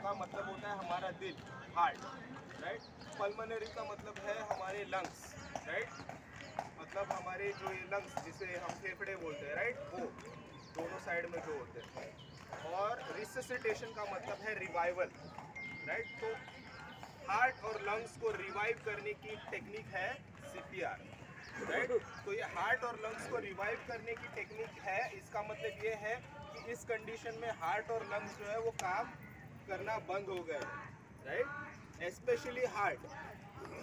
का मतलब होता है हमारा दिल, हार्ट, राइट। पल्मोनरी का मतलब है हमारे लंग्स, राइट, मतलब हमारे जो ये लंग्स जिसे हम फेफड़े बोलते हैं, राइट, वो दोनों साइड में जो होते हैं। और रिससिटेशन का मतलब है रिवाइवल, राइट। तो हार्ट और लंग्स को रिवाइव करने की टेक्निक है सीपीआर, राइट। तो ये हार्ट और लंग्स को रिवाइव करने की टेक्निक है। इसका मतलब ये है कि इस कंडीशन में हार्ट और लंग्स जो है वो काम करना बंद हो गए, राइट, स्पेशली हार्ट,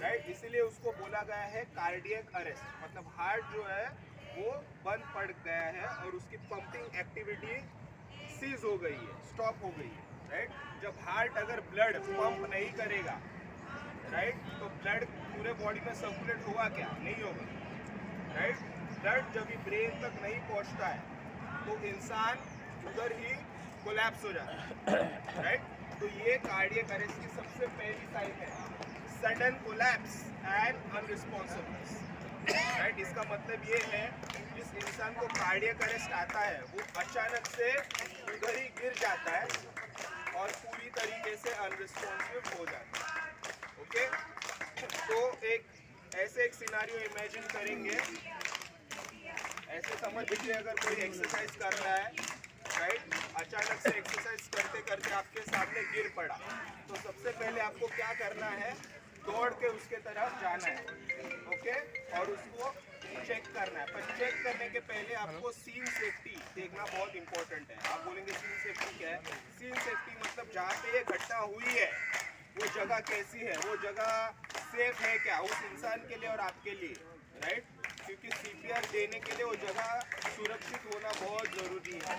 राइट। इसीलिए उसको बोला गया है कार्डियक अरेस्ट, मतलब हार्ट जो है वो बंद पड़ गया है और उसकी पंपिंग एक्टिविटी सीज हो गई है, स्टॉप हो गई है, राइट। जब हार्ट अगर ब्लड पंप नहीं करेगा, राइट, तो ब्लड पूरे बॉडी में सर्कुलेट होगा क्या? नहीं होगा, राइट। ब्लड जब भी ब्रेन तक नहीं पहुंचता है तो इंसान उधर ही कोलैप्स हो जाता है, राइट। तो ये कार्डियक अरेस्ट की सबसे पहली साइन है, sudden collapse and unresponsiveness, right. इसका मतलब ये है जिस इंसान को कार्डियक अरेस्ट आता है वो अचानक से उधर ही गिर जाता है और पूरी तरीके से अनरिस्पॉन्सिव हो जाता है, ओके। तो एक सिनारियो इमेजिन करेंगे, ऐसे समझ लीजिए अगर कोई एक्सरसाइज कर रहा है, राइट, अचानक से एक्सरसाइज करते करते आपके सामने गिर पड़ा, तो सबसे पहले आपको क्या करना है? दौड़ के उसके तरफ जाना है, ओके, और उसको चेक करना है। पर चेक करने के पहले आपको सीन सेफ्टी देखना बहुत इंपॉर्टेंट है। आप बोलेंगे सीन सेफ्टी क्या है? सीन सेफ्टी मतलब जहाँ पे ये घटना हुई है वो जगह कैसी है, वो जगह सेफ है क्या उस इंसान के लिए और आपके लिए, राइट। क्योंकि सीपीआर देने के लिए वो जगह सुरक्षित होना बहुत ज़रूरी है,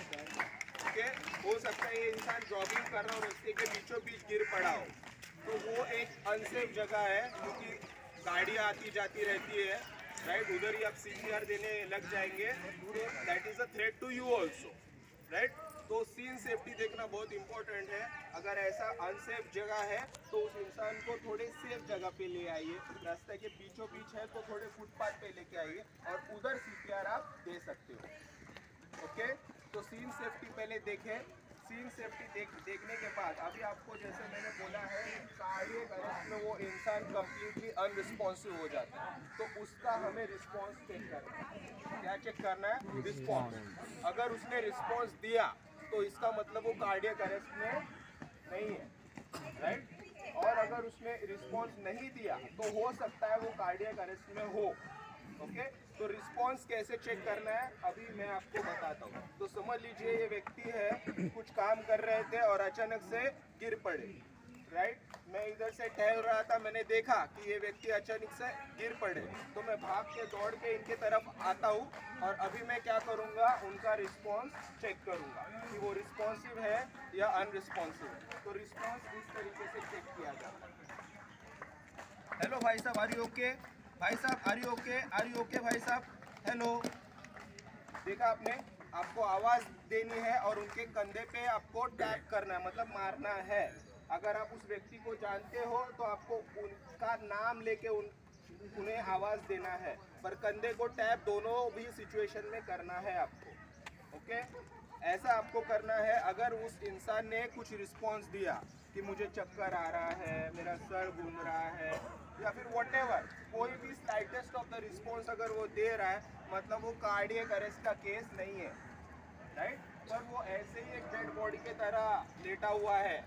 ओके। हो सकता है ये इंसान जॉगिंग कर रहा हो और रस्ते के बीचों बीच गिर पड़ा हो, तो वो एक अनसेफ जगह है क्योंकि गाड़ियाँ आती जाती रहती है, राइट। उधर ही आप सीपीआर देने लग जाएंगे तो that is a threat to you also, right. तो सीन सेफ्टी देखना बहुत इंपॉर्टेंट है। अगर ऐसा अनसेफ जगह है तो उस इंसान को थोड़े सेफ जगह पे ले आइए, रास्ते के बीचों बीच है तो थोड़े फुटपाथ पे लेके आइए और उधर सीपीआर आप दे सकते हो, ओके। तो सीन सेफ्टी पहले देखें। सीन सेफ्टी देखने के बाद अभी आपको जैसे मैंने बोला है कार्डियक अरेस्ट में वो इंसान कम्प्लीटली अनरिस्पॉन्सिव हो जाता है, तो उसका हमें रिस्पॉन्स चेक करना है। क्या चेक करना है? रिस्पॉन्स। अगर उसने रिस्पॉन्स दिया तो इसका मतलब वो कार्डियक अरेस्ट में नहीं है, राइट। और अगर उसने रिस्पॉन्स नहीं दिया तो हो सकता है वो कार्डियक अरेस्ट में हो, ओके। तो रिस्पॉन्स कैसे चेक करना है अभी मैं आपको बताता हूँ। तो समझ लीजिए ये व्यक्ति है, कुछ काम कर रहे थे और अचानक से गिर पड़े, राइट। मैं इधर से टहल रहा था, मैंने देखा कि ये व्यक्ति अचानक से गिर पड़े, तो मैं भाग के दौड़ के इनके तरफ आता हूँ और अभी मैं क्या करूँगा? उनका रिस्पॉन्स चेक करूँगा कि वो रिस्पॉन्सिव है या अनरिस्पॉन्सिव है। तो रिस्पॉन्स इस तरीके से चेक किया जाता है। हेलो भाई साहब, आर यू ओके? भाई साहब are you okay? Are you okay भाई साहब? हेलो, देखा आपने? आपको आवाज़ देनी है और उनके कंधे पे आपको टैप करना है, मतलब मारना है। अगर आप उस व्यक्ति को जानते हो तो आपको उनका नाम लेके उन्हें आवाज़ देना है, पर कंधे को टैप दोनों भी सिचुएशन में करना है आपको, ओके। ऐसा आपको करना है। अगर उस इंसान ने कुछ रिस्पॉन्स दिया कि मुझे चक्कर आ रहा है, मेरा सर घूम रहा है या फिर व्हाटएवर, कोई भी स्लाइटेस्ट ऑफ द रिस्पॉन्स अगर वो दे रहा है, मतलब वो कार्डियक अरेस्ट का केस नहीं है, राइट। पर वो ऐसे ही एक डेड बॉडी के तरह लेटा हुआ है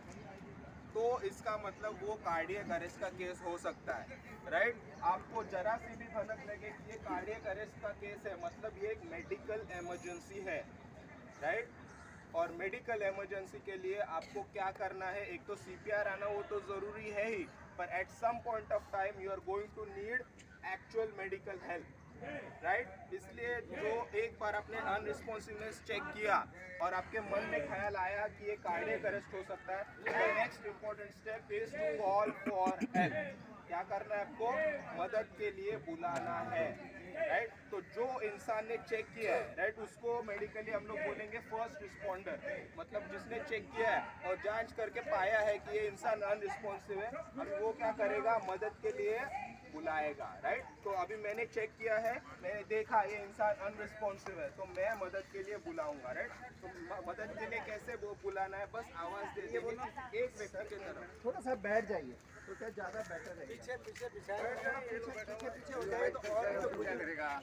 तो इसका मतलब वो कार्डियक अरेस्ट का केस हो सकता है, राइट। आपको जरा सी भी भनक लगे कि ये कार्डियक अरेस्ट का केस है, मतलब ये एक मेडिकल इमरजेंसी है, राइट। और मेडिकल इमरजेंसी के लिए आपको क्या करना है? एक तो सीपीआर आना वो तो ज़रूरी है ही, पर at some point of time you are going to need actual medical help, right. इसलिए जो एक बार आपने अनरिस्पॉन्सिवनेस चेक किया और आपके मन में ख्याल आया कि ये कार्डियक अरेस्ट हो सकता है, तो next important step is to call for help. क्या करना है आपको? मदद के लिए बुलाना है, राइट। तो जो इंसान ने चेक किया है, राइट, उसको मेडिकली हम लोग बोलेंगे फर्स्ट रिस्पॉन्डर, मतलब जिसने चेक किया है और जांच करके पाया है कि ये इंसान अनरिस्पॉन्सिव है, अभी वो क्या करेगा? मदद के लिए बुलाएगा, राइट। तो अभी मैंने चेक किया है, मैंने देखा ये इंसान अनरिस्पॉन्सिव है, तो मैं मदद के लिए बुलाऊंगा, राइट। तो मदद के लिए कैसे वो बुलाना है, बस आवाज़ दे देंगे एक व्यक्ति की तरफ। थोड़ा सा बैठ जाइए तो क्या ज़्यादा बेटर है। पीछे हो जाए तो और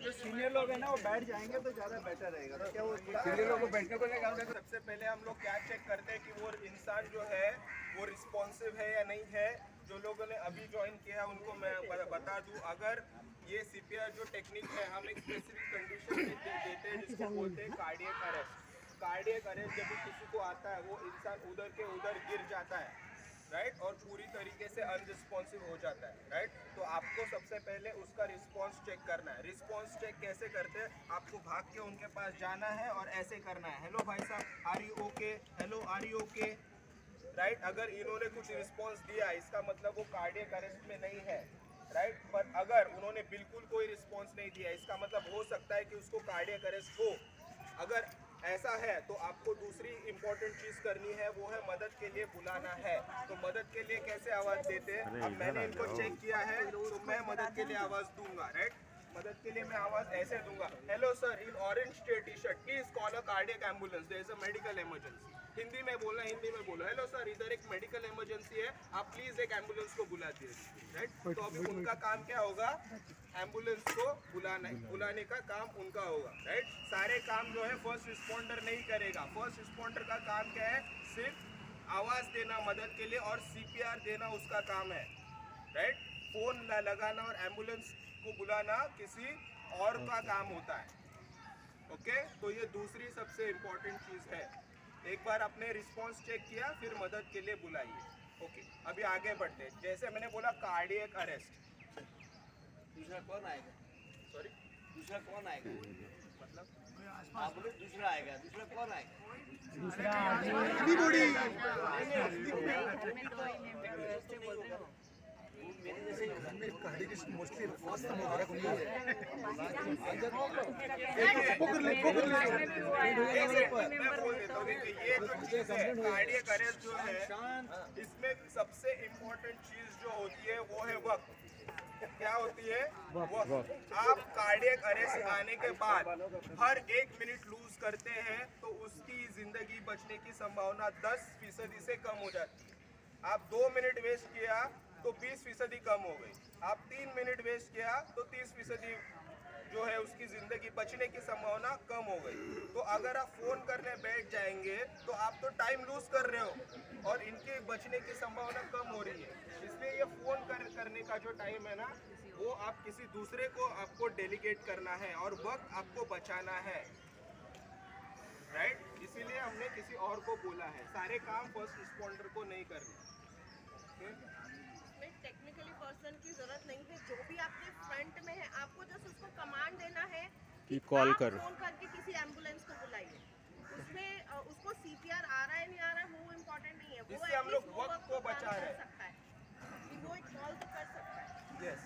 जो सीनियर लोग हैं ना वो बैठ जाएंगे तो ज़्यादा बेटर रहेगा। तो क्या वो सीनियर लोग को बैठने को लेगा। सबसे पहले हम लोग क्या चेक करते हैं कि वो इंसान जो है वो रिस्पॉन्सिव है या नहीं है। जो लोगों ने अभी ज्वाइन किया है उनको मैं बता दूं, अगर ये CPR जो टेक्निक है हम एक स्पेसिफिक कंडीशन देते हैं जिसको बोलते हैं कार्डियक अरेस्ट। कार्डियक अरेस्ट जब भी किसी को आता है वो इंसान उधर के उधर गिर जाता है, राइट, और पूरी तरीके से अनरिस्पॉन्सिव हो जाता है, राइट। तो आपको सबसे पहले उसका रिस्पॉन्स चेक करना है। रिस्पॉन्स चेक कैसे करते हैं, आपको भाग के उनके पास जाना है और ऐसे करना है, हेलो भाई साहब are you okay, hello are you okay, right. अगर इन्होंने कुछ रिस्पॉन्स दिया इसका मतलब वो कार्डियक अरेस्ट में नहीं है, राइट। पर अगर उन्होंने बिल्कुल कोई रिस्पॉन्स नहीं दिया इसका मतलब हो सकता है कि उसको कार्डियक अरेस्ट हो। अगर ऐसा है तो आपको दूसरी इंपॉर्टेंट चीज़ करनी है, वो है मदद के लिए बुलाना है। तो मदद के लिए कैसे आवाज़ देते हैं, अब मैंने इनको चेक किया है तो मैं मदद के लिए आवाज़ दूंगा, राइट। मदद के लिए मैं आवाज़ ऐसे दूंगा, hello sir in orange T-shirt please call a cardiac ambulance, there is a medical emergency. Hindi में बोलना, हिंदी में बोलो, हेलो सर इधर एक मेडिकल इमरजेंसी है, आप प्लीज़ एक एम्बुलेंस को बुला दीजिए, राइट। तो अभी उनका काम क्या होगा, एम्बुलेंस को बुलाने का काम उनका होगा, राइट। सारे काम जो है फर्स्ट रिस्पॉन्डर नहीं करेगा। फर्स्ट रिस्पॉन्डर का काम क्या है, सिर्फ आवाज़ देना मदद के लिए और CPR देना उसका काम है, राइट। फ़ोन लगाना और एम्बुलेंस को बुलाना किसी और का काम होता है, ओके। तो ये दूसरी सबसे इम्पोर्टेंट चीज़ है। एक बार आपने रिस्पॉन्स चेक किया फिर मदद के लिए बुलाइए, ओके। अभी आगे बढ़ते हैं, जैसे मैंने बोला कार्डियक अरेस्ट। दूसरा कौन आएगा, सॉरी दूसरा कौन आएगा, मतलब आप बोले दूसरा आएगा, दूसरा कौन आएगा, मेरे जैसे मोस्टली ये जो चीज़ है कार्डियक अरेस्ट जो है इसमें सबसे इम्पोर्टेंट चीज़ जो होती है वो है वक्त। क्या होती है वक्त। आप कार्डियक अरेस्ट आने के बाद हर 1 मिनट लूज करते हैं तो उसकी जिंदगी बचने की संभावना 10% से कम हो जाती है। आप 2 मिनट वेस्ट किया तो 20% कम हो गई। आप 3 मिनट वेस्ट किया तो 30% जो है उसकी ज़िंदगी बचने की संभावना कम हो गई। तो अगर आप फ़ोन करने बैठ जाएंगे तो आप तो टाइम लूज़ कर रहे हो और इनके बचने की संभावना कम हो रही है। इसलिए ये फ़ोन करने का जो टाइम है ना वो आप किसी दूसरे को आपको डेलीगेट करना है और वक्त आपको बचाना है, राइट। इसीलिए हमने किसी और को बोला है, सारे काम फर्स्ट रिस्पॉन्डर को नहीं करने। टेक्निकली पर्सन की जरूरत नहीं है, जो भी आपके फ्रंट में है आपको जस्ट उसको कमांड देना है कि कॉल करो, फोन करके किसी एम्बुलेंस को बुलाइए। उसमें उसको CPR आ रहा है नहीं आ रहा है वो इम्पोर्टेंट नहीं है, वो इससे हम लोग वक्त को बचा रहे हैं, वो एक कॉल तो कर सकता है। यस,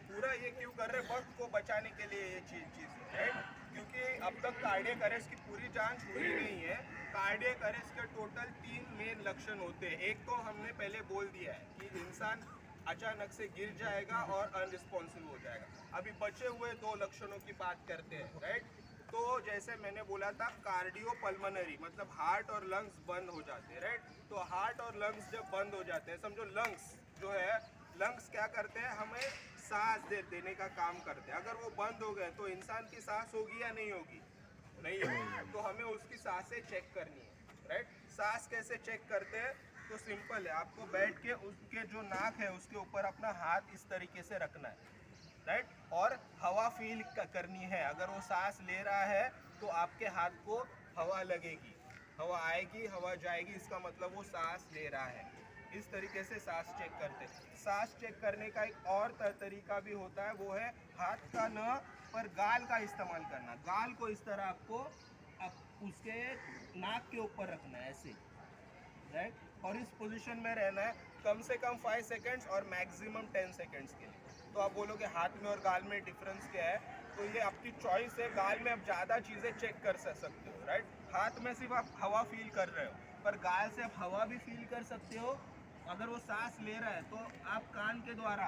पूरा ये क्यों कर रहे हैं, वक्त को बचाने के लिए ये चीज़ राइट। क्योंकि अब तक कार्डियक अरेस्ट की पूरी जांच हुई नहीं है। कार्डियक अरेस्ट के टोटल 3 मेन लक्षण होते हैं। एक तो हमने पहले बोल दिया है कि इंसान अचानक से गिर जाएगा और अनरिस्पॉन्सिव हो जाएगा। अभी बचे हुए 2 लक्षणों की बात करते हैं, राइट। तो जैसे मैंने बोला था कार्डियोपल्मोनरी मतलब हार्ट और लंग्स बंद हो जाते हैं, राइट। तो हार्ट और लंग्स जब बंद हो जाते हैं, समझो लंग्स जो है, लंग्स क्या करते हैं, हमें सांस देने का काम करते हैं। अगर वो बंद हो गए तो इंसान की सांस होगी या नहीं होगी, नहीं होगी। तो हमें उसकी सांसें चेक करनी है, राइट। सांस कैसे चेक करते हैं, तो सिंपल है, आपको बैठ के उसके जो नाक है उसके ऊपर अपना हाथ इस तरीके से रखना है, राइट। और हवा फील करनी है। अगर वो सांस ले रहा है तो आपके हाथ को हवा लगेगी, हवा आएगी हवा जाएगी, इसका मतलब वो सांस ले रहा है। इस तरीके से सांस चेक करते हैं। सांस चेक करने का एक और तरीका भी होता है, वो है हाथ का न पर गाल का इस्तेमाल करना। गाल को इस तरह आपको उसके नाक के ऊपर रखना है ऐसे, राइट। और इस पोजीशन में रहना है कम से कम 5 सेकेंड्स और मैक्सिमम 10 सेकेंड्स के लिए। तो आप बोलोगे हाथ में और गाल में डिफरेंस क्या है, तो ये आपकी चॉइस है। गाल में आप ज़्यादा चीज़ें चेक कर सकते हो, राइट। हाथ में सिर्फ आप हवा फील कर रहे हो, पर गाल से आप हवा भी फील कर सकते हो। अगर वो सांस ले रहा है तो आप कान के द्वारा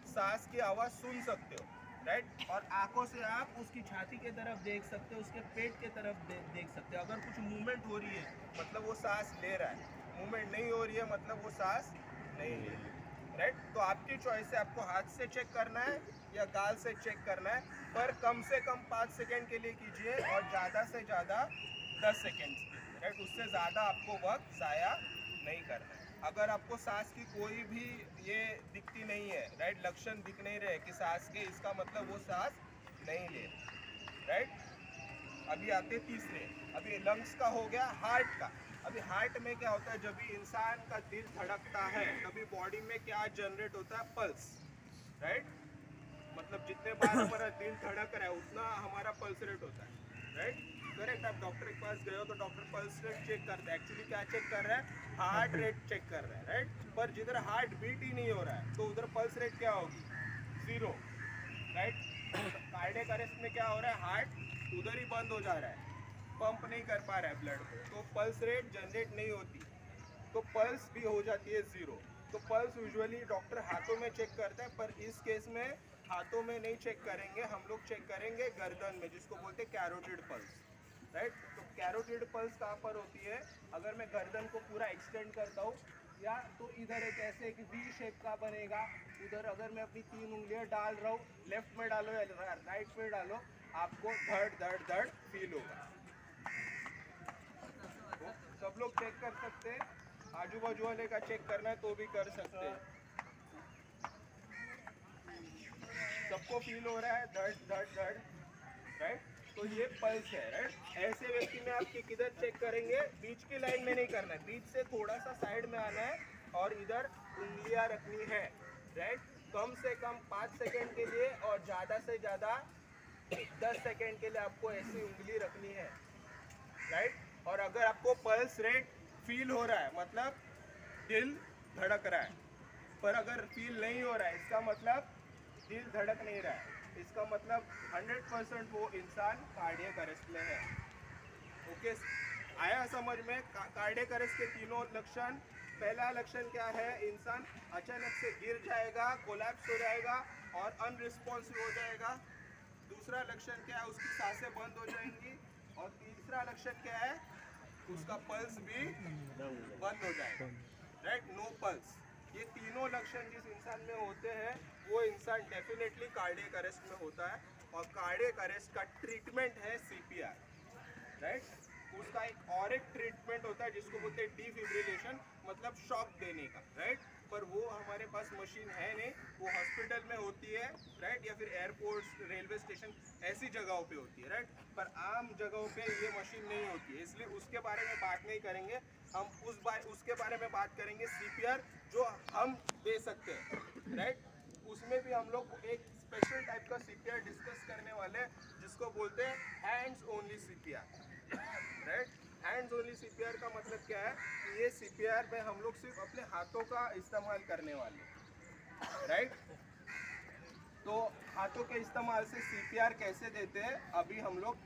सांस की आवाज़ सुन सकते हो, राइट। और आंखों से आप उसकी छाती के तरफ देख सकते हो, उसके पेट के तरफ देख सकते हो। अगर कुछ मूवमेंट हो रही है मतलब वो सांस ले रहा है, मूवमेंट नहीं हो रही है मतलब वो सांस नहीं ले रही है, राइट। तो आपकी चॉइस है, आपको हाथ से चेक करना है या गाल से चेक करना है, पर कम से कम 5 सेकेंड के लिए कीजिए और ज़्यादा से ज़्यादा 10 सेकेंड, राइट। उससे ज़्यादा आपको वक्त ज़ाया नहीं करना है। अगर आपको सांस की कोई भी ये दिखती नहीं है, राइट, लक्षण दिख नहीं रहे कि सांस के, इसका मतलब वो सांस नहीं ले रहे, राइट। अभी आते तीसरे, अभी लंग्स का हो गया, हार्ट का। अभी हार्ट में क्या होता है, जब भी इंसान का दिल धड़कता है तभी बॉडी में क्या जनरेट होता है, पल्स, राइट। मतलब जितने बार हमारा दिल धड़क रहा है उतना हमारा पल्स रेट होता है, राइट। करेक्ट। आप डॉक्टर के पास गए हो तो डॉक्टर पल्स रेट चेक करता है, एक्चुअली क्या चेक कर रहा है, हार्ट रेट चेक कर रहा है, राइट। पर जिधर हार्ट बीट ही नहीं हो रहा है तो उधर पल्स रेट क्या होगी, 0, राइट। कार्डियक अरेस्ट में क्या हो रहा है, हार्ट उधर ही बंद हो जा रहा है, पंप नहीं कर पा रहा है ब्लड को, तो पल्स रेट जनरेट नहीं होती, तो पल्स भी हो जाती है 0। तो पल्स यूजुअली डॉक्टर हाथों में चेक करता है, पर इस केस में हाथों में नहीं चेक करेंगे, हम लोग चेक करेंगे गर्दन में, जिसको बोलते हैं कैरोटिड पल्स, राइट। तो कैरोटिड पल्स कहाँ पर होती है, अगर मैं गर्दन को पूरा एक्सटेंड करता हूँ या तो इधर एक ऐसे एक वी शेप का बनेगा, उधर अगर मैं अपनी 3 उंगलियां डाल रहा हूँ, लेफ्ट में डालो या राइट में डालो, आपको धड़ धड़ धड़ फील होगा। सब लोग चेक कर सकते हैं, आजू बाजू वाले का चेक करना है तो भी कर सकते हैं। सबको फील हो रहा है धड़ धड़ धड़, राइट। तो ये पल्स है, राइट। ऐसे व्यक्ति में आप किधर चेक करेंगे, बीच की लाइन में नहीं करना है, बीच से थोड़ा सा साइड में आना है और इधर उंगलियां रखनी है, राइट। कम से कम 5 सेकेंड के लिए और ज़्यादा से ज़्यादा 10 सेकेंड के लिए आपको ऐसी उंगली रखनी है, राइट। और अगर आपको पल्स रेट फील हो रहा है मतलब दिल धड़क रहा है, पर अगर फील नहीं हो रहा है इसका मतलब दिल धड़क नहीं रहा है, इसका मतलब 100% वो इंसान कार्डियक अरेस्ट में है। ओके, आया समझ में। कार्डियक अरेस्ट के तीनों लक्षण। पहला लक्षण क्या है, इंसान अचानक से गिर जाएगा, कोलैप्स हो जाएगा और अनरिस्पॉन्सिव हो जाएगा। दूसरा लक्षण क्या है, उसकी सांसें बंद हो जाएंगी। और तीसरा लक्षण क्या है, उसका पल्स भी बंद हो जाएगा, राइट, नो पल्स। ये तीनों लक्षण जिस इंसान में होते हैं वो इंसान डेफिनेटली कार्डियक अरेस्ट में होता है। और कार्डियक अरेस्ट का ट्रीटमेंट है सीपीआर, राइट। उसका एक और एक ट्रीटमेंट होता है जिसको बोलते हैं डिफिब्रिलेशन, मतलब शॉक देने का, राइट। पर वो हमारे पास मशीन है नहीं, वो हॉस्पिटल में होती है, राइट, या फिर एयरपोर्ट्स, रेलवे स्टेशन ऐसी जगहों पे होती है, राइट। पर आम जगहों पे ये मशीन नहीं होती है, इसलिए उसके बारे में बात नहीं करेंगे हम। उसके बारे में बात करेंगे सीपीआर जो हम दे सकते हैं, राइट। उसमें भी हम लोग एक स्पेशल टाइप का सीपीआर डिस्कस करने वाले हैं जिसको बोलते हैं hands only CPR, right. Hands only CPR का मतलब क्या है कि ये सीपीआर में हम लोग सिर्फ अपने हाथों का इस्तेमाल करने वाले हैं, राइट। तो हाथों के इस्तेमाल से सीपीआर कैसे देते हैं अभी हम लोग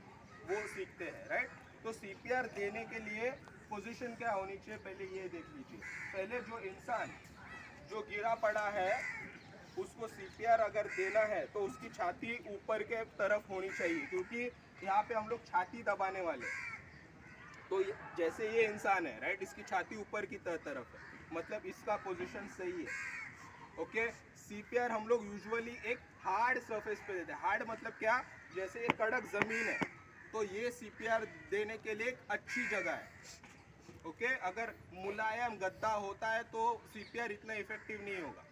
वो सीखते हैं, राइट। तो सीपीआर देने के लिए पोजीशन क्या होनी चाहिए, पहले ये देख लीजिए। पहले जो इंसान जो गिरा पड़ा है उसको सीपीआर अगर देना है तो उसकी छाती ऊपर के तरफ होनी चाहिए, क्योंकि यहाँ पे हम लोग छाती दबाने वाले हैं। तो जैसे ये इंसान है, राइट, इसकी छाती ऊपर की तरफ है, मतलब इसका पोजीशन सही है। ओके, सीपीआर हम लोग यूजुअली एक हार्ड सरफेस पे देते हैं। हार्ड मतलब क्या, जैसे ये कड़क ज़मीन है तो ये सीपीआर देने के लिए एक अच्छी जगह है। ओके, अगर मुलायम गद्दा होता है तो सीपीआर इतना इफेक्टिव नहीं होगा।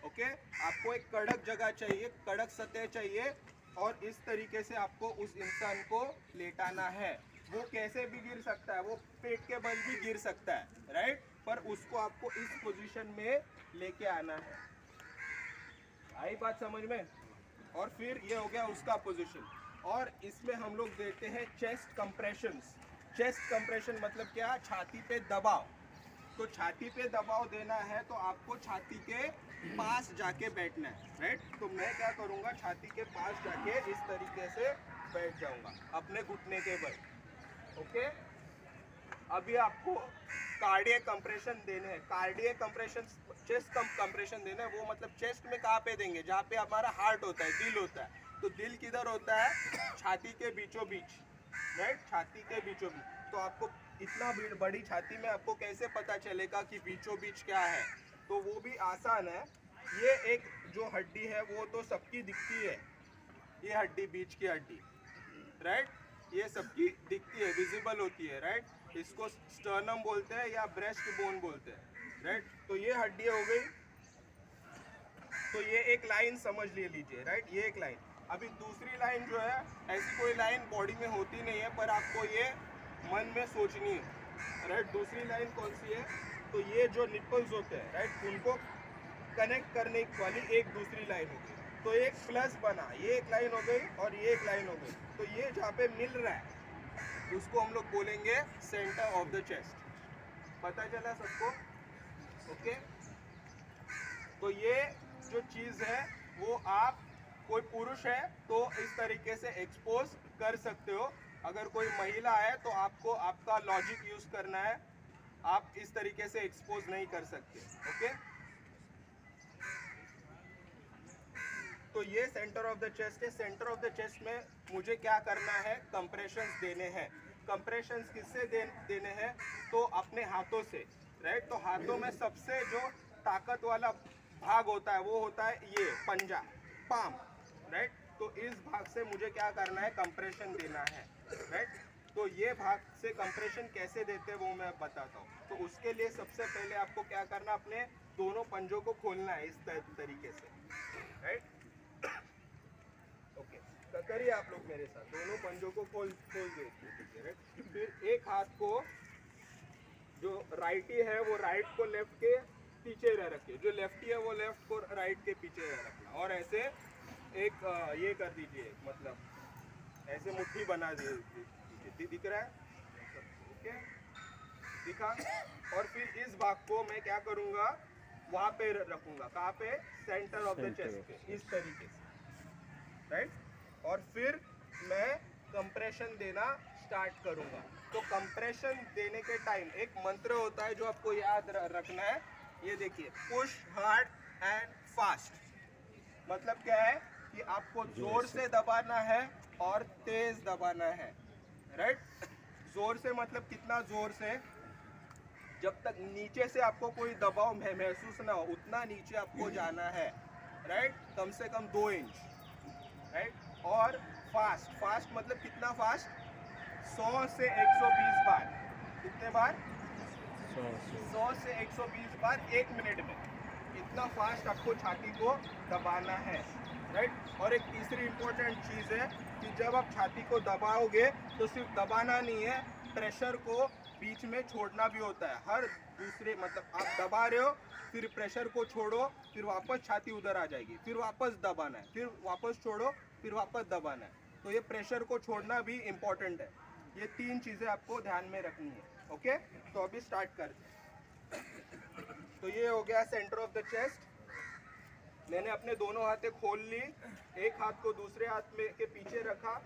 ओके, आपको एक कड़क जगह चाहिए, कड़क सतह चाहिए और इस तरीके से आपको उस इंसान को लेटाना है। वो कैसे भी गिर सकता है, वो पेट के बल भी गिर सकता है, राइट, पर उसको आपको इस पोजीशन में लेके आना है। आई बात समझ में। और फिर ये हो गया उसका पोजीशन। और इसमें हम लोग देते हैं चेस्ट कंप्रेशंस। चेस्ट कंप्रेशन मतलब क्या, छाती पे दबाव। तो छाती पे दबाव देना है तो आपको छाती के पास जाके बैठना है, राइट। तो मैं क्या करूँगा, छाती के पास जाके इस तरीके से बैठ जाऊँगा अपने घुटने के बल। ओके, अभी आपको कार्डियक कंप्रेशन देने हैं। कार्डियक कंप्रेशन, चेस्ट कंप्रेशन देना है। वो मतलब चेस्ट में कहाँ पे देंगे? जहाँ पे हमारा हार्ट होता है, दिल होता है। तो दिल किधर होता है? छाती के बीचों बीच, राइट, छाती के बीचों बीच। तो आपको इतना बड़ी छाती में आपको कैसे पता चलेगा कि बीचों बीच क्या है? तो वो भी आसान है। ये एक जो हड्डी है वो तो सबकी दिखती है, ये हड्डी, बीच की हड्डी, राइट, ये सबकी दिखती है, विजिबल होती है, राइट। इसको स्टर्नम बोलते हैं या ब्रेस्ट बोन बोलते हैं, राइट। तो ये हड्डी हो गई। तो ये एक लाइन समझ लीजिए, राइट, ये एक लाइन। अभी दूसरी लाइन जो है, ऐसी कोई लाइन बॉडी में होती नहीं है, पर आपको ये मन में सोचनी है, राइट। दूसरी लाइन कौन सी है? तो ये जो निपल्स होते हैं, राइट, उनको कनेक्ट करने वाली एक दूसरी लाइन होगी। तो एक प्लस बना, ये एक लाइन हो गई और ये एक लाइन हो गई। तो ये जहाँ पे मिल रहा है उसको हम लोग बोलेंगे सेंटर ऑफ द चेस्ट। पता चला सबको? ओके। तो ये जो चीज़ है वो आप, कोई पुरुष है तो इस तरीके से एक्सपोज कर सकते हो। अगर कोई महिला है तो आपको आपका लॉजिक यूज करना है, आप इस तरीके से एक्सपोज नहीं कर सकते। ओके। तो ये सेंटर ऑफ द चेस्ट है। सेंटर ऑफ द चेस्ट में मुझे क्या करना है? कंप्रेशंस देने हैं। कंप्रेशंस किससे देने हैं? तो अपने हाथों से, राइट। तो हाथों में सबसे जो ताकत वाला भाग होता है वो होता है ये पंजा, पाम, राइट। तो इस भाग से मुझे क्या करना है? कंप्रेशन देना है, राइट। तो ये भाग से कंप्रेशन कैसे देते हैं वो मैं बताता हूँ। तो उसके लिए सबसे पहले आपको क्या करना, अपने दोनों पंजों को खोलना है इस तरीके से, राइट। ओके, तो करिए आप लोग मेरे साथ, दोनों पंजों को खोल दीजिए, राइट। फिर एक हाथ को, जो राइटी है वो राइट को लेफ्ट के पीछे रखिए, जो लेफ्टी है वो लेफ्ट को राइट के पीछे रखना, और ऐसे एक ये कर दीजिए, मतलब ऐसे मुट्ठी बना दीजिए। दिख रहा है? ओके, दिखा। और फिर इस भाग को मैं क्या करूँगा? वहाँ पे रखूँगा। कहाँ पे? सेंटर ऑफ द चेस्ट पे, इस तरीके से, राइट। और फिर मैं कंप्रेशन देना स्टार्ट करूँगा। तो कंप्रेशन देने के टाइम एक मंत्र होता है जो आपको याद रखना है। ये देखिए, पुश हार्ड एंड फास्ट। मतलब क्या है कि आपको जोर से दबाना है और तेज दबाना है, राइट। जोर से मतलब कितना जोर से? जब तक नीचे से आपको कोई दबाव महसूस ना हो उतना नीचे आपको जाना है, राइट। कम से कम 2 इंच, राइट। और फास्ट, फास्ट मतलब कितना फास्ट? 100 से 120 बार। कितने बार? 100 से 120 बार 1 मिनट में। इतना फास्ट आपको छाती को दबाना है, राइट। और एक तीसरी इम्पोर्टेंट चीज़ है कि जब आप छाती को दबाओगे तो सिर्फ दबाना नहीं है, प्रेशर को बीच में छोड़ना भी होता है। हर दूसरे, मतलब आप दबा रहे हो, फिर प्रेशर को छोड़ो, फिर वापस छाती उधर आ जाएगी, फिर वापस दबाना है, फिर वापस छोड़ो, फिर वापस दबाना है। तो ये प्रेशर को छोड़ना भी इम्पोर्टेंट है। ये 3 चीज़ें आपको ध्यान में रखनी है। ओके, तो अभी स्टार्ट करते हैं। तो ये हो गया सेंटर ऑफ द चेस्ट। मैंने अपने दोनों हाथें खोल ली, एक हाथ को दूसरे हाथ में के पीछे रखा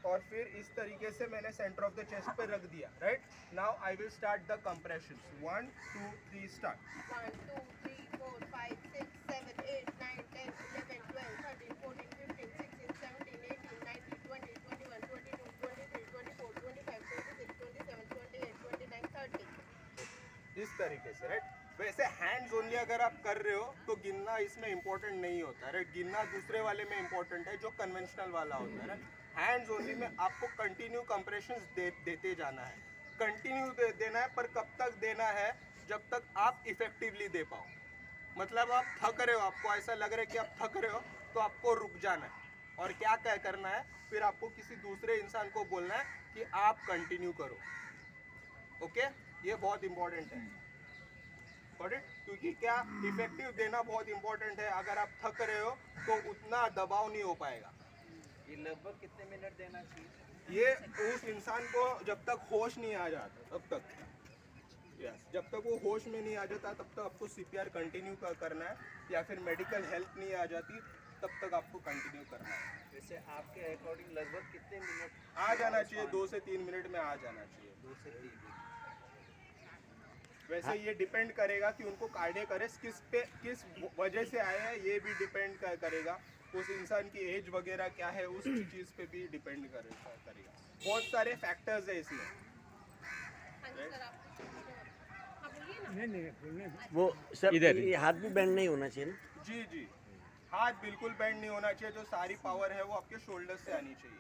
और फिर इस तरीके से मैंने सेंटर ऑफ द चेस्ट पे रख दिया, right. Now I will start the compressions. 1 2 3 start. 1 2 3 4 5 6 7 8 9 10 11 12 13 14 15 16 17 18 19 20 21 22 23 24 25 26 27 28 29 30। इस तरीके से, राइट। वैसे हैंड्स ओनली अगर आप कर रहे हो तो गिनना इसमें इंपॉर्टेंट नहीं होता, राइट। गिनना दूसरे वाले में इंपॉर्टेंट है जो कन्वेंशनल वाला होता है, राइट। हैंड्स ओनली में आपको कंटिन्यू कंप्रेशंस देते जाना है, कंटिन्यू देना है। पर कब तक देना है? जब तक आप इफेक्टिवली दे पाओ। मतलब आप थक रहे हो, आपको ऐसा लग रहा है कि आप थक रहे हो, तो आपको रुक जाना है और क्या करना है, फिर आपको किसी दूसरे इंसान को बोलना है कि आप कंटिन्यू करो। ओके, ये बहुत इंपॉर्टेंट है, क्योंकि क्या, इफेक्टिव देना बहुत इंपॉर्टेंट है। अगर आप थक रहे हो तो उतना दबाव नहीं हो पाएगा। ये लगभग कितने मिनट देना चाहिए? ये उस इंसान को जब तक होश नहीं आ जाता तब तक, यस, जब तक वो होश में नहीं आ जाता तब तक आपको CPR कंटिन्यू करना है, या फिर मेडिकल हेल्प नहीं आ जाती तब तक आपको कंटिन्यू करना है। वैसे आपके अकॉर्डिंग लगभग कितने मिनट आ जाना चाहिए? 2 से 3 मिनट में आ जाना चाहिए। 2 से 3 मिनट। वैसे ये डिपेंड करेगा कि उनको कार्डियक अरेस्ट किस वजह से आया है, ये भी डिपेंड करेगा। उस इंसान की एज वगैरह क्या है, उस चीज़ पे भी डिपेंड करेगा। बहुत सारे फैक्टर्स है इसमें। वो सर ये हाथ भी बैंड नहीं होना चाहिए ना? जी जी, हाथ बिल्कुल बेंड नहीं होना चाहिए। जो सारी पावर है वो आपके शोल्डर से आनी चाहिए,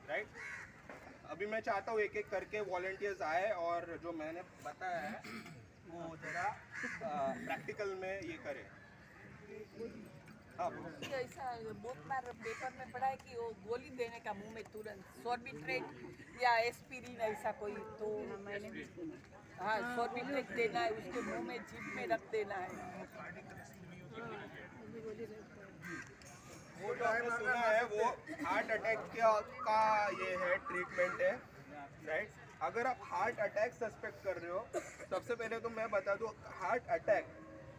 राइट। अभी मैं चाहता हूँ एक एक करके वॉलंटियर्स आए और जो मैंने बताया है वो जरा प्रैक्टिकल में ये करें। हाँ, ऐसा बहुत बार पेपर में पढ़ा है कि वो गोली देने का मुंह में तुरंत, सॉर्बिट्रेट या एस्पिरिन ऐसा कोई, तो हाँ सॉर्बिट्रेट देना है, उसके मुंह में जीभ में रख देना है। वो जो आपने सुना है वो हार्ट अटैक का ये है ट्रीटमेंट है, राइट। अगर आप हार्ट अटैक सस्पेक्ट कर रहे हो, सबसे पहले तो मैं बता दूं, हार्ट अटैक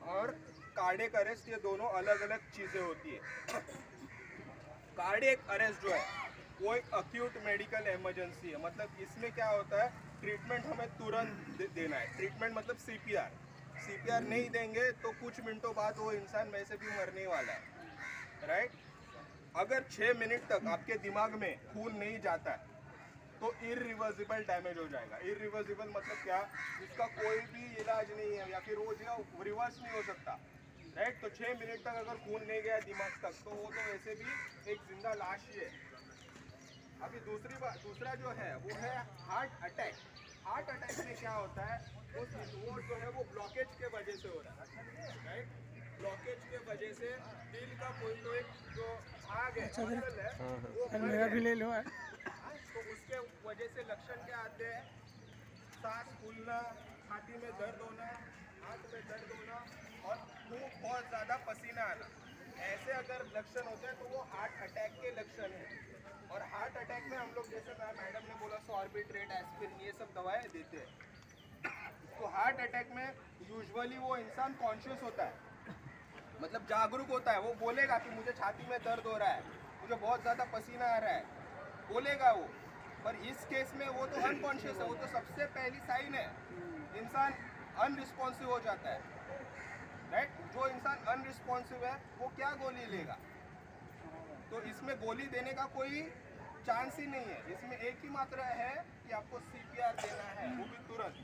और कार्डियक अरेस्ट ये दोनों अलग अलग चीज़ें होती है। कार्डियक अरेस्ट जो है वो एक अक्यूट मेडिकल इमरजेंसी है। मतलब इसमें क्या होता है, ट्रीटमेंट हमें तुरंत देना है। ट्रीटमेंट मतलब सीपीआर नहीं देंगे तो कुछ मिनटों बाद वो इंसान वैसे भी मरने वाला है, राइट। अगर 6 मिनट तक आपके दिमाग में खून नहीं जाता है तो इरिवर्सिबल डैमेज हो जाएगा। इरिवर्सिबल मतलब क्या, इसका कोई भी इलाज नहीं है या फिर वो जो रिवर्स नहीं हो सकता, राइट। तो 6 मिनट तक अगर खून नहीं गया दिमाग तक तो वो तो वैसे भी एक जिंदा लाश ही है। अभी दूसरा जो है वो है हार्ट अटैक। हार्ट अटैक में क्या होता है, वो जो है वो ब्लॉकेज के वजह से हो रहा है, राइट। ब्लॉकेज के वजह से दिल का कोई तो एक जो भाग है वो मेरा भी ले लो है, तो उसके वजह से लक्षण क्या आते हैं, सांस फूलना, छाती में दर्द होना, हाथ में दर्द होना और बहुत ज़्यादा पसीना आना। ऐसे अगर लक्षण होते हैं तो वो हार्ट अटैक के लक्षण हैं। और हार्ट अटैक में हम लोग जैसे मैडम ने बोला सॉर्बिट्रेट, एस्पिरिन ये सब दवाएं देते हैं। तो हार्ट अटैक में यूजुअली वो इंसान कॉन्शियस होता है, मतलब जागरूक होता है। वो बोलेगा कि मुझे छाती में दर्द हो रहा है, मुझे बहुत ज़्यादा पसीना आ रहा है, बोलेगा वो। पर इस केस में वो तो अनकॉन्शियस है, वो तो सबसे पहली साइन है, इंसान अनरिस्पॉन्सिव हो जाता है, राइट। जो इंसान अनरिस्पॉन्सिव है वो क्या गोली लेगा, तो इसमें गोली देने का कोई चांस ही नहीं है। इसमें एक ही मात्रा है कि आपको सीपीआर देना है, वो भी तुरंत,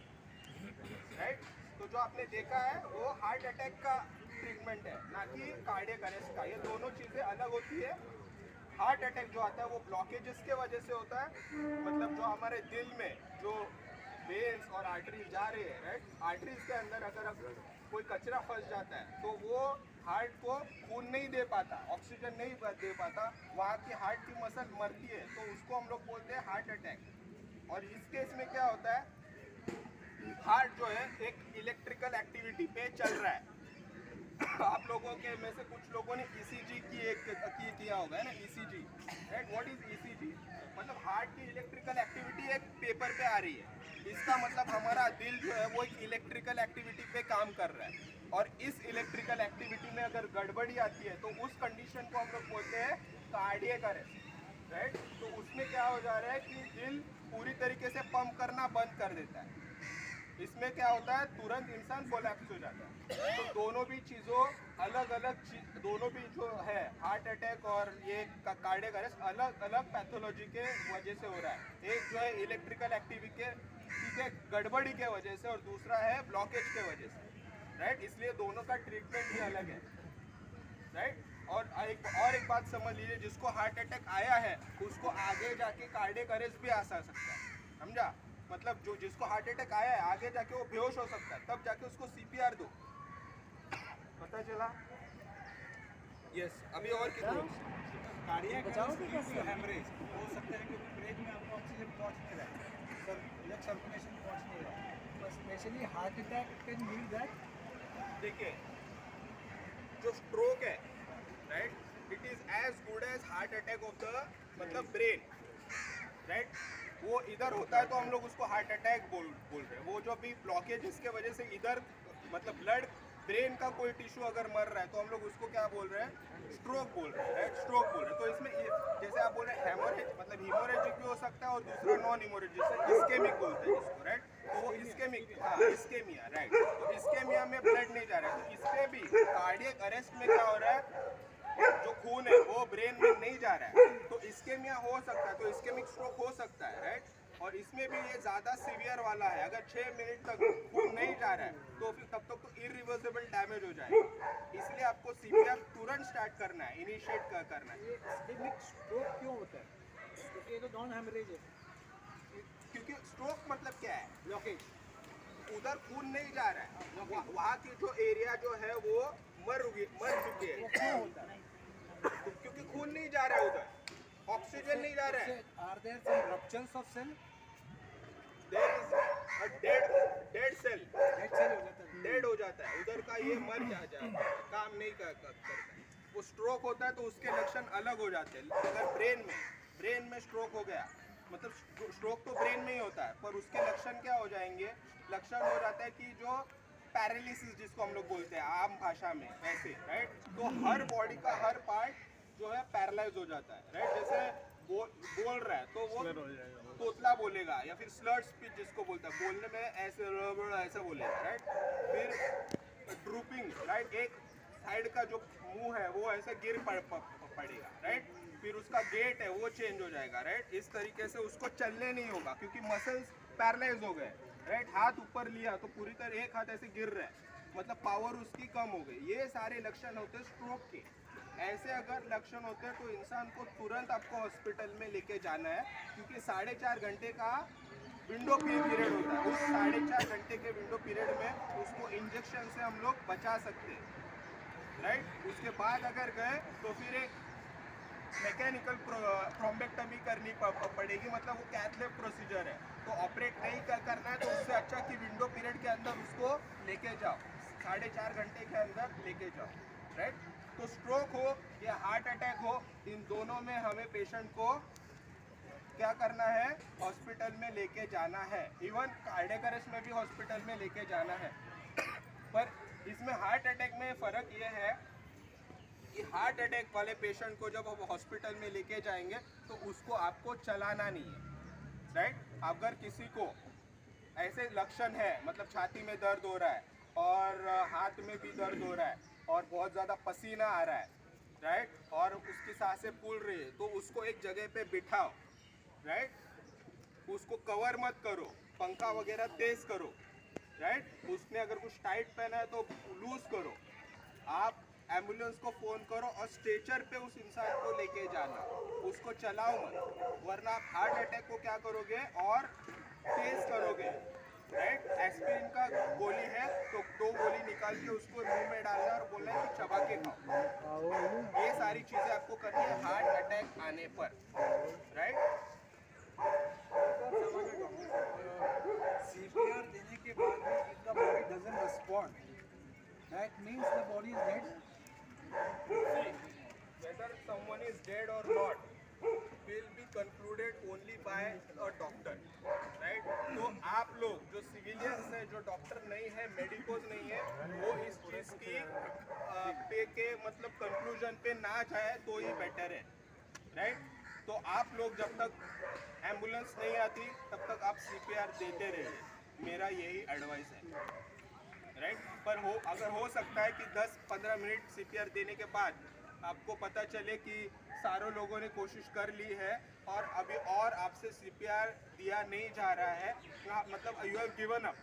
राइट। तो जो आपने देखा है वो हार्ट अटैक का ट्रीटमेंट है, ना कि कार्डियक अरेस्ट का। ये दोनों चीज़ें अलग होती है। हार्ट अटैक जो आता है वो ब्लॉकेजेस के वजह से होता है, मतलब जो हमारे दिल में जो वेन्स और आर्टरीज जा रही है, राइट, आर्टरीज के अंदर अगर कोई कचरा फंस जाता है तो वो हार्ट को खून नहीं दे पाता, ऑक्सीजन नहीं दे पाता, वहाँ की हार्ट की मसल मरती है, तो उसको हम लोग बोलते हैं हार्ट अटैक। और इस केस में क्या होता है, हार्ट जो है एक इलेक्ट्रिकल एक्टिविटी पे चल रहा है। आप लोगों के में से कुछ लोगों ने ईसीजी किया होगा, है ना, ECG, right. What is ECG, मतलब हार्ट की इलेक्ट्रिकल एक्टिविटी एक पेपर पे आ रही है। इसका मतलब हमारा दिल जो है वो एक इलेक्ट्रिकल एक्टिविटी पे काम कर रहा है, और इस इलेक्ट्रिकल एक्टिविटी में अगर गड़बड़ी आती है तो उस कंडीशन को हम लोग बोलते हैं कार्डियक अरेस्ट, राइट। तो उसमें क्या हो जा रहा है कि दिल पूरी तरीके से पंप करना बंद कर देता है। इसमें क्या होता है, तुरंत इंसान कोलैप्स हो जाता है। तो दोनों भी चीज़ों दोनों भी जो है हार्ट अटैक और ये कार्डियक अरेस्ट अलग अलग पैथोलॉजी के वजह से हो रहा है। एक जो है इलेक्ट्रिकल एक्टिविटी के गड़बड़ी के वजह से और दूसरा है ब्लॉकेज के वजह से, राइट। इसलिए दोनों का ट्रीटमेंट भी अलग है, राइट। और एक बात समझ लीजिए, जिसको हार्ट अटैक आया है उसको आगे जाके कार्डियक अरेस्ट भी आ सकता है, समझा। मतलब जिसको हार्ट अटैक आया है आगे जाके वो बेहोश हो सकता है, तब जाके उसको सीपीआर दो, पता चला। यस, अभी और कितना कार्डियक हेमरेज हो सकता है क्योंकि ब्रेन में आपको ऑक्सीजन पहुंच नहीं रहा है, ब्लड सर्कुलेशन पहुंच नहीं रहा है, तो specially heart attack can mean that. देखिए, जो स्ट्रोक है, right, it is as good as heart attack of the मतलब ब्रेन, राइट। वो इधर होता है तो हम लोग उसको हार्ट अटैक बोल रहे हैं। वो जो भी ब्लॉकेज इसके वजह से इधर मतलब ब्लड ब्रेन का कोई टिश्यू अगर मर रहा है तो हम लोग उसको क्या बोल रहे हैं, स्ट्रोक बोल रहे हैं, राइट, स्ट्रोक बोल रहे हैं। तो इसमें जैसे आप बोल रहे हैं हेमोरेज, मतलब हीमोरेजिक भी हो सकता है और दूसरा नॉन हीमोरेजिक, इसकेमिक बोलते हैं इसको, राइट। तो वो इस्केमिया राइट, तो इस्केमिया में ब्लड नहीं जा रहा है, तो इसमें भी कार्डियक अरेस्ट में क्या हो रहा है, जो खून है वो ब्रेन में नहीं जा रहा है, तो इस्केमिया हो सकता है, तो इस्केमिक स्ट्रोक हो सकता है राइट। और इसमें भी ये ज़्यादा सीवियर वाला है, अगर 6 मिनट तक खून नहीं जा रहा है तो फिर तब तक तो इरिवर्सिबल डैमेज हो जाएगा, इसलिए आपको सीपीआर तुरंत स्टार्ट करना है, इनिशिएट करना है। ये इस्केमिक स्ट्रोक क्यों होता है? क्योंकि ये तो नॉन हेमरेज है। क्योंकि स्ट्रोक मतलब क्या है, ब्लॉकेज, उधर खून नहीं जा रहा है, वहाँ की जो एरिया जो है वो मर चुकी है। क्यों होता है? क्योंकि खून नहीं जा रहा है उधर, ऑक्सीजन नहीं जा रहा है। Are there some ruptures of cell? There is a dead cell, Dead cell हो जाता है। डेड हो जाता है उधर का, ये मर जाता है, काम नहीं करता है। वो स्ट्रोक होता है तो उसके लक्षण अलग हो जाते हैं। अगर ब्रेन में स्ट्रोक हो गया, मतलब स्ट्रोक तो ब्रेन में ही होता है, पर उसके लक्षण क्या हो जाएंगे, लक्षण हो जाता है कि जो पैरालिसिस जिसको हम लोग बोलते हैं आम भाषा में वैसे राइट, तो हर बॉडी का हर पार्ट जो है पैरालाइज हो जाता है राइट। जैसे बोल रहा है तो वो तोतला बोलेगा, या फिर स्लर्ड स्पीच जिसको बोलता है, बोलने में ऐसे बोलेगा राइट। फिर ड्रूपिंग राइट, एक साइड का जो मुंह है वो ऐसे गिर पड़ेगा राइट। फिर उसका गेट है वो चेंज हो जाएगा राइट। इस तरीके से उसको चलने नहीं होगा क्योंकि मसल्स पैरालाइज हो गए राइट। हाथ ऊपर लिया तो पूरी तरह एक हाथ ऐसे गिर रहा है, मतलब पावर उसकी कम हो गई। ये सारे लक्षण होते हैं स्ट्रोक के। ऐसे अगर लक्षण होते हैं तो इंसान को तुरंत आपको हॉस्पिटल में लेके जाना है, क्योंकि 4.5 घंटे का विंडो पीरियड होता है। उस 4.5 घंटे के विंडो पीरियड में उसको इंजेक्शन से हम लोग बचा सकते हैं राइट। उसके बाद अगर गए तो फिर एक मैकेनिकल थ्रोम्बेक्टमी करनी पड़ेगी, मतलब वो कैथलेब प्रोसीजर है, तो ऑपरेट नहीं करना है। तो उससे अच्छा कि विंडो पीरियड के अंदर उसको लेके जाओ, 4.5 घंटे के अंदर लेके जाओ राइट। तो स्ट्रोक हो या हार्ट अटैक हो, इन दोनों में हमें पेशेंट को क्या करना है, हॉस्पिटल में लेके जाना है। इवन कार्डियक अरेस्ट में भी हॉस्पिटल में लेके जाना है। पर इसमें हार्ट अटैक में फ़र्क ये है कि हार्ट अटैक वाले पेशेंट को जब हम हॉस्पिटल में लेके जाएंगे तो उसको आपको चलाना नहीं है राइट। अगर किसी को ऐसे लक्षण है, मतलब छाती में दर्द हो रहा है और हाथ में भी दर्द हो रहा है और बहुत ज़्यादा पसीना आ रहा है राइट, और उसकी सांसें फूल रही है, तो उसको एक जगह पे बिठाओ राइट। उसको कवर मत करो, पंखा वगैरह तेज करो राइट। उसने अगर कुछ टाइट पहना है तो लूज करो। आप एम्बुलेंस को फ़ोन करो और स्ट्रेचर पे उस इंसान को लेके जाना, उसको चलाओ मत, वरना आप हार्ट अटैक को क्या करोगे और तेज करोगे राइट। एस्पिरिन का गोली है तो 2 गोली निकाल के उसको मुंह में डालना और बोलना है कि चबा के खाओ। ये सारी चीज़ें आपको करनी है हार्ट अटैक आने पर राइट। CPR देने के बाद भी if the body doesn't respond, that means the body is dead. Whether someone is dead or not will be concluded only by a doctor, right? तो आप लोग जो सिविलियंस हैं, जो डॉक्टर नहीं है, मेडिकोज नहीं है, वो इस चीज़ की पे के मतलब कंक्लूजन पे ना जाए तो ही बेटर है, राइट? तो आप लोग जब तक एम्बुलेंस नहीं आती तब तक आप CPR देते रहिए, मेरा यही एडवाइस है, राइट? पर अगर हो सकता है कि 10-15 मिनट CPR देने के बाद आपको पता चले कि सारों लोगों ने कोशिश कर ली है और अभी और आपसे CPR दिया नहीं जा रहा है, मतलब you have given up,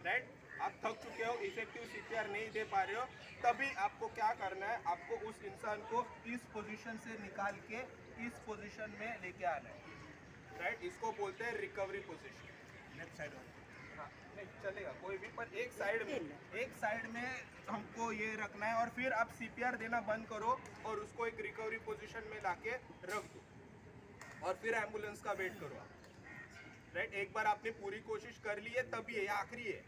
right? आप थक चुके हो, इफेक्टिव CPR नहीं दे पा रहे हो, तभी आपको क्या करना है, आपको उस इंसान को इस पोजीशन से निकाल के इस पोजीशन में लेके आना है, राइट? इसको बोलते हैं रिकवरी पोजीशन। लेफ्ट साइड हाँ, नहीं चलेगा कोई भी, पर एक साइड में हमको ये रखना है और फिर आप CPR देना बंद करो और उसको एक रिकवरी पोजीशन में लाके रख दो और फिर एम्बुलेंस का वेट करो, राइट? एक बार आपने पूरी कोशिश कर ली है तभी ये आखिरी है,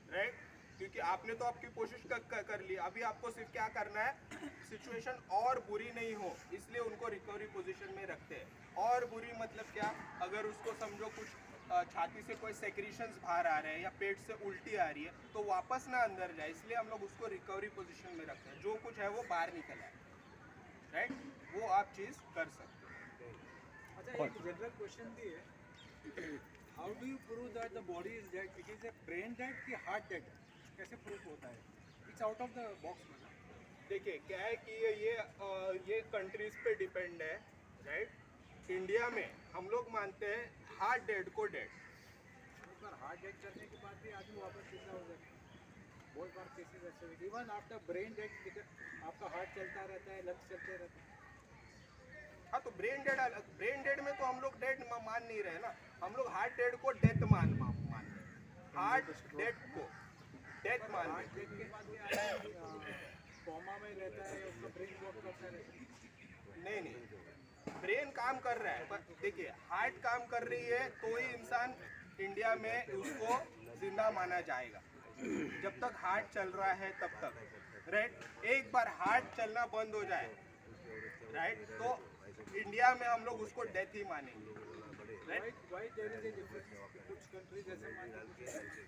राइट? क्योंकि आपने तो आपकी कोशिश कर ली, अभी आपको सिर्फ क्या करना है, सिचुएशन और बुरी नहीं हो इसलिए उनको रिकवरी पोजीशन में रखते हैं। और बुरी मतलब क्या, अगर उसको समझो कुछ छाती से कोई सेक्रीशंस बाहर आ रहे हैं या पेट से उल्टी आ रही है तो वापस ना अंदर जाए, इसलिए हम लोग उसको रिकवरी पोजीशन में रखते हैं। जो कुछ है वो बाहर निकल आए, राइट? वो आप चीज़ कर सकते हैं। अच्छा, एक जनरल क्वेश्चन भी है, how do you prove that the body is dead? It is a brain dead कि हार्ट डेड? कैसे प्रूव होता है? It's out of the box. देखिए क्या है कि ये कंट्रीज पे डिपेंड है, राइट। इंडिया में हम लोग मानते हैं हार्ट डेड को डेड। पर हार्ट डेड करने के बाद भी आदमी वापस जिंदा हो जाता है। बहुत बार केसेस ऐसे हुए इवन आफ्टर ब्रेन डेड आपका हार्ट चलता रहता है, लंग्स चलते रहते हैं। हाँ तो ब्रेन डेड में तो हम लोग डेड मान नहीं रहे ना, हम लोग हार्ट डेड को डेथ मान रहे हैं। हार्ट डेड को डेथ मान रहे हैं। डेथ के बाद भी आदमी कोमा में रहता है, उसका ब्रेन वर्क करता है। नहीं, ब्रेन काम कर रहा है, पर देखिए हार्ट काम कर रही है तो ही इंसान इंडिया में उसको जिंदा माना जाएगा। जब तक हार्ट चल रहा है तब तक, राइट। एक बार हार्ट चलना बंद हो जाए, राइट, तो इंडिया में हम लोग उसको डेथ ही मानेंगे, right. Why there is a difference? कुछ कंट्रीज ऐसे मानते हैं।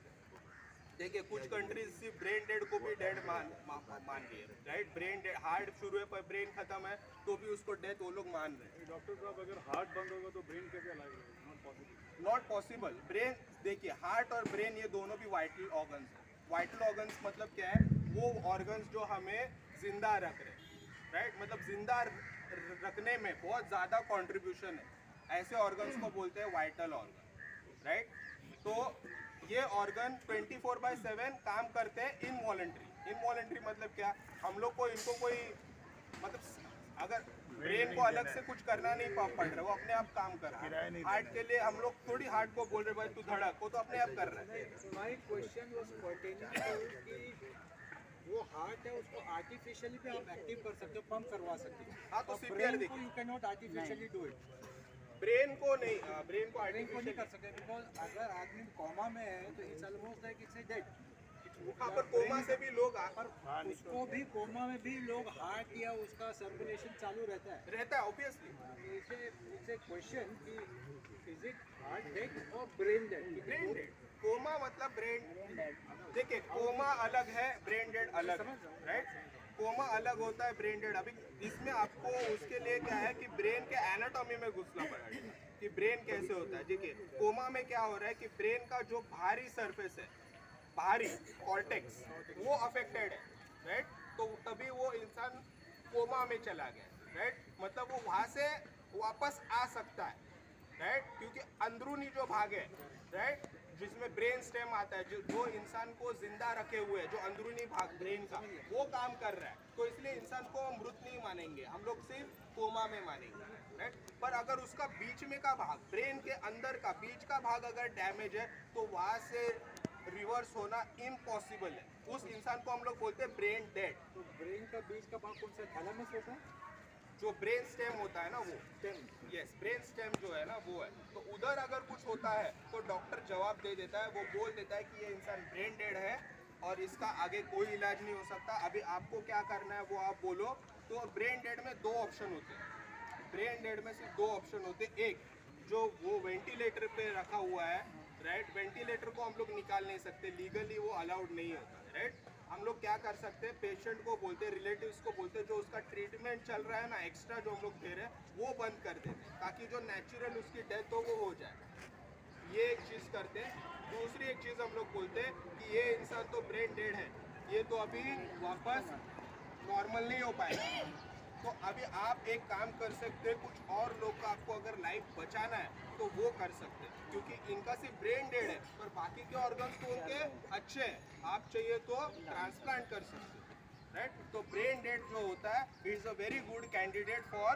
देखिए कुछ कंट्रीज सिर्फ ब्रेन डेड को भी डेड मान रही है, राइट। ब्रेन डेड, हार्ट शुरू है पर ब्रेन खत्म है तो भी उसको डेथ वो लोग मान रहे हैं। डॉक्टर साहब अगर हार्ट बंद होगा तो ब्रेन कैसे लाएगा? Not possible. ब्रेन, देखिए हार्ट और ब्रेन ये दोनों भी वाइटल ऑर्गन्स हैं। वाइटल ऑर्गन्स मतलब क्या है? वो ऑर्गन्स जो हमें जिंदा रख रहे हैं, राइट। मतलब जिंदा रखने में बहुत ज़्यादा कंट्रीब्यूशन है, ऐसे ऑर्गन्स को बोलते हैं वाइटल ऑर्गन, राइट। तो ये ऑर्गन 24/7 काम करते हैं इनवॉलंटरी। इनवॉलंटरी मतलब क्या? हम लोग को इनको कोई मतलब अगर ब्रेन को अलग से कुछ करना नहीं पड़ रहा, वो अपने आप काम कर रहा है। हार्ट के लिए हम लोग थोड़ी हार्ट को बोल रहे भाई तू धड़क, वो तो अपने आप कर रहा है। माय क्वेश्चन वाज पर्टेनिंग कि वो हार्ट है उसको आर्टिफिशियली भी आप एक्टिव कर सकते हो, पंप करवा सकते हो। हाँ तो सीपीआर देखिए, you can not artificially do it. Brain को नहीं, ब्रेन को नहीं कर सकते बिकॉज अगर आदमी कोमा में है तो it's almost like it's a dead. हाँ पर कोमा से भी लोग पर उसको भी कोमा में भी लोग हार्ट या उसका सर्कुलेशन चालू रहता है ऑब्वियसली। इट्स ए क्वेश्चन कि इज इट हार्ट डेड और brain dead? Brain dead, coma मतलब ब्रेन। देखिए कोमा अलग है, ब्रेन डेड अलग है, राइट। कोमा अलग होता है, ब्रेन डेड। अभी इसमें आपको उसके लिए क्या है कि ब्रेन के एनाटॉमी में घुसना पड़ेगा कि ब्रेन कैसे होता है। देखिए कोमा में क्या हो रहा है कि ब्रेन का जो बाहरी सरफेस है, बाहरी कॉर्टेक्स, वो अफेक्टेड है, राइट। तो तभी वो इंसान कोमा में चला गया, राइट। मतलब वो वहाँ से वापस आ सकता है, राइट, क्योंकि अंदरूनी जो भाग है, राइट, जिसमें ब्रेन स्टेम आता है, जो इंसान को जिंदा रखे हुए है, जो अंदरूनी भाग ब्रेन का, वो काम कर रहा है। तो इसलिए इंसान को हम मृत नहीं मानेंगे, हम लोग सिर्फ कोमा में मानेंगे, राइट। पर अगर उसका बीच में का भाग, ब्रेन के अंदर का बीच का भाग अगर डैमेज है तो वहाँ से रिवर्स होना इम्पॉसिबल है। उस इंसान को हम लोग बोलते हैं ब्रेन डेड। तो ब्रेन का बीच का भाग कौन सा? थैलेमस होता है जो ब्रेन स्टेम होता है ना, वो स्टेम, यस, ब्रेन स्टेम जो है ना वो है। तो उधर अगर कुछ होता है तो डॉक्टर जवाब दे देता है, वो बोल देता है कि ये इंसान ब्रेन डेड है और इसका आगे कोई इलाज नहीं हो सकता, अभी आपको क्या करना है वो आप बोलो। तो ब्रेन डेड में 2 ऑप्शन होते हैं। ब्रेन डेड में सिर्फ 2 ऑप्शन होते हैं। एक, जो वो वेंटिलेटर पे रखा हुआ है, राइट, वेंटिलेटर को हम लोग निकाल नहीं सकते, लीगली वो अलाउड नहीं होता, राइट। हम लोग क्या कर सकते हैं, पेशेंट को बोलते हैं, रिलेटिव्स को बोलते हैं, जो उसका ट्रीटमेंट चल रहा है ना, एक्स्ट्रा जो हम लोग दे रहे हैं वो बंद कर देते हैं, ताकि जो नेचुरल उसकी डेथ हो वो हो जाए। ये एक चीज़ करते हैं। दूसरी एक चीज़ हम लोग बोलते हैं कि ये इंसान तो ब्रेन डेड है, ये तो अभी वापस नॉर्मल नहीं हो पाएगा। तो अभी आप एक काम कर सकते हैं, कुछ और लोग का आपको अगर लाइफ बचाना है तो वो कर सकते हैं, क्योंकि इनका सिर्फ ब्रेन डेड है पर बाकी के ऑर्गन्स तो उनके अच्छे हैं। आप चाहिए तो ट्रांसप्लांट कर सकते हैं, राइट। तो ब्रेन डेड जो होता है is a very good candidate for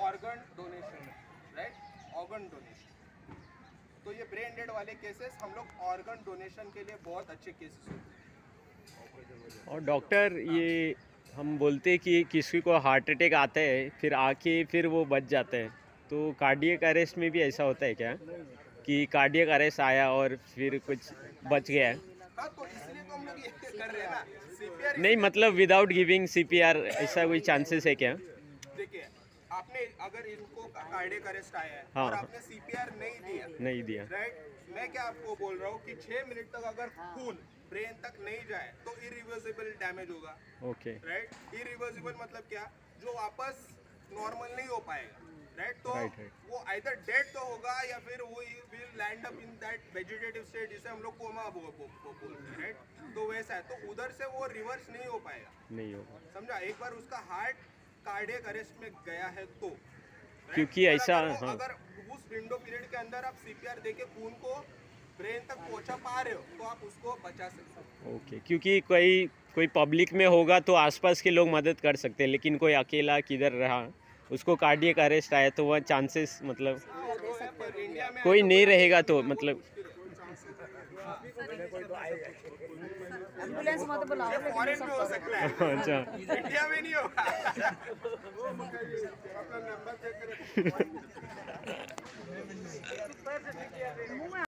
organ donation, right, organ donation. तो ये ब्रेन डेड वाले केसेस हम लोग ऑर्गन डोनेशन के लिए बहुत अच्छे केसेस होते हैं। और डॉक्टर ये हम बोलते हैं कि किसी को हार्ट अटैक आता है फिर आके फिर वो बच जाता है, तो कार्डियक अरेस्ट में भी ऐसा होता है क्या कि कार्डियक अरेस्ट आया और फिर कुछ बच गया? हाँ, तो इसलिए तो हम लोग ये कर रहे हैं ना, सीपीआर। नहीं मतलब विदाउट गिविंग सीपीआर ऐसा कोई चांसेस है क्या? देखिए आपने अगर इनको कार्डियक अरेस्ट आया है हाँ, और आपने सीपीआर नहीं दिया, राइट, मैं क्या आपको बोल रहा हूँ कि 6 मिनट तक अगर खून ब्रेन तक नहीं जाए तो इरिवर्सिबल डैमेज होगा, ओके, राइट। इरिवर्सिबल मतलब क्या? जो वापस नॉर्मल नहीं हो पाएगा, राइट? तो वो आइदर डेड तो होगा या फिर वो will land up in that vegetative state जिसे हम लोग कोमा बोलते हैं, राइट? तो वैसा है, तो उधर से वो रिवर्स नहीं हो पाएगा, नहीं होगा, समझा? एक बार उसका हार्ट कार्डियक अरेस्ट में गया है तो, क्योंकि ऐसा अगर उस विंडो पीरियड के अंदर आप सीपीआर देके खून को ब्रेन तक पहुंचा पा रहे हो तो आप उसको बचा सकते हो। ओके, क्योंकि कोई पब्लिक में होगा तो आसपास के लोग मदद कर सकते हैं, लेकिन कोई अकेला किधर रहा, उसको कार्डियक अरेस्ट आया तो वह चांसेस मतलब कोई नहीं रहेगा तो मतलब एम्बुलेंस मत बुलाओ, फॉरेन में हो सकता है, अच्छा इंडिया में नहीं होगा। अपना नंबर चेक करें।